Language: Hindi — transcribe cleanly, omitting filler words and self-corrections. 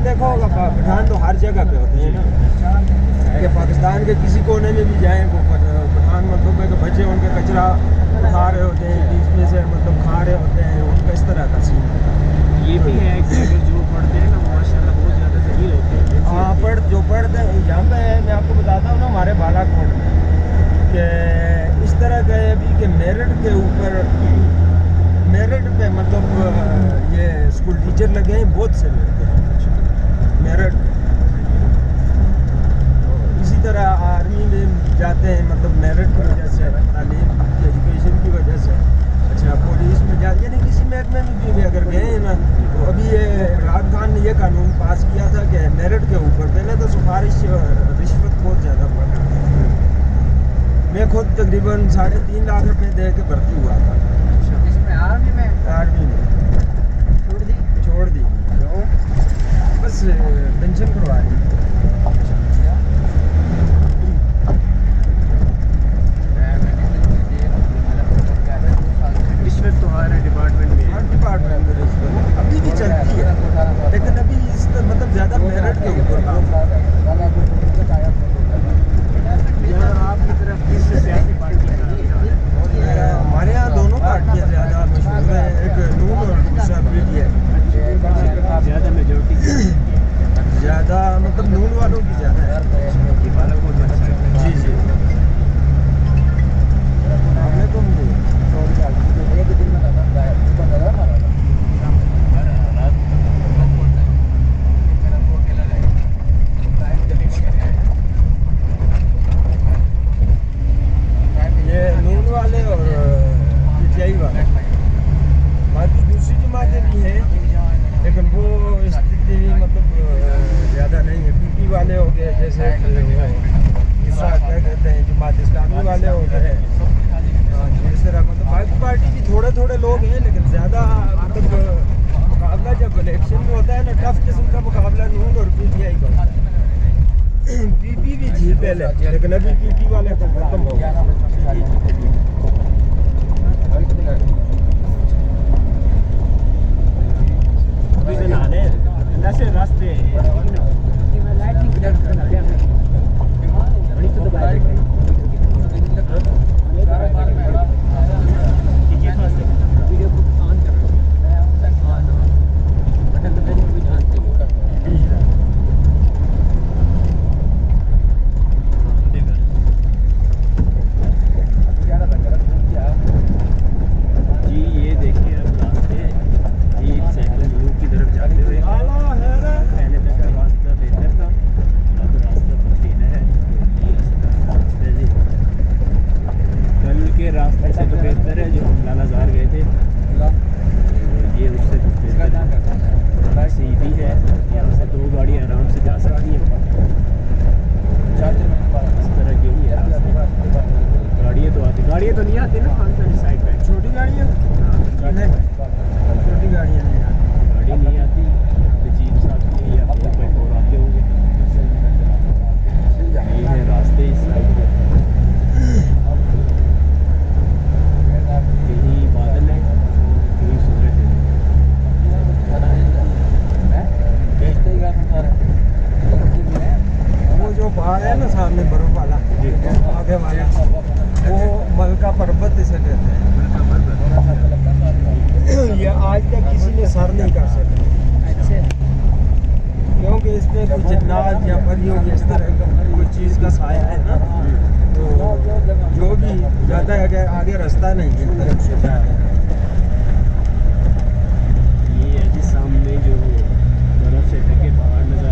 देखा होगा पठान तो हर जगह पे होते हैं ना, कि पाकिस्तान के किसी कोने में भी जाएं वो पठान मतलब है कि बच्चे उनके कचरा खा रहे होते हैं, बीच में से मतलब खा रहे होते हैं, उनका इस तरह का सीन ये भी है कि अगर जो पढ़ते हैं ना माशाल्लाह बहुत ज़्यादा जलील होते हैं। हाँ जो पढ़ते हैं यहाँ पे मैं आपको बताता हूँ ना हमारे बालाकोट में कि इस तरह का अभी कि मेरिट पे मतलब ये स्कूल टीचर लगे हैं बहुत से लड़के मेरिट। तो इसी तरह आर्मी में जाते हैं मतलब मेरिट की वजह से, तालीम की एजुकेशन की वजह से। अच्छा पुलिस में जाते यानी किसी महकमे में भी अगर गए हैं ना, तो अभी ये इमरान खान ने ये कानून पास किया था कि मेरिट के ऊपर पहले तो सिफारिश रिश्वत बहुत ज़्यादा पड़ रही थी। मैं खुद तकरीबन 3.5 लाख रुपए दे के भर्ती हुआ था। इसमें आर्मी में छोड़ दी बस पेंशन करवा दी। रिश्वत तो हर डिपार्टमेंट में है। रिश्वत अभी भी चलती है, लेकिन अभी इस मतलब ज़्यादा मेरिट के ऊपर काम। यहाँ आपकी तरफ किस सियासी पार्टी का हमारे यहाँ दोनों पार्टियाँ ज़्यादा मशहूर हैं, एक नून और दूसरा पीटीआई। ज़्यादा मेजोरिटी ज़्यादा मतलब नून वालों की ज़्यादा है। जी हमने तो ये नून वाले और पीटीआई वाले, बाकी दूसरी जमातें भी हैं लेकिन वो स्थिति मतलब ज़्यादा नहीं है। पीपी वाले हो गए, जैसे दूसरा क्या कहते हैं जमात इस्लामी वाले हो गए, इस तरह मतलब बाकी पार्टी भी थोड़े लोग हैं, लेकिन ज़्यादा मतलब मुकाबला जब इलेक्शन में होता है ना, टफ किस्म का मुकाबला नून और पीटीआई का होता है। पीपी भी थी पहले, लेकिन अभी पीपी वाले को खत्म हो गया। रास्ते रास्ते से तो बेहतर है जो हम लालाजार गए थे, ये उससे बेहतर है। सीधी है, यहाँ से 2 गाड़ियाँ आराम से जा सकती हैं। इस तरह की ही है रास्ते। गाड़ियाँ तो नहीं आती ना खान साइड पे, छोटी गाड़ियाँ नहीं, छोटी गाड़ियाँ नहीं आती। गाड़ी नहीं आती तो जीप आती है या 4x4 आते होंगे। यही है रास्ते इस साइड पे। यही बादल है, यही सूरज है। वो जो पहाड़ है ना सामने बर्फ वाला आगे वाला, वो मलका पर्वत इसे कहते हैं। ये आज तक किसी ने सर नहीं कर सका, क्योंकि इसमें कुछ जिन्नात या परियों इस तरह का कोई चीज़ का साया है ना, तो जो भी जाता है आगे रास्ता नहीं है, तरफ से जा रहे हैं।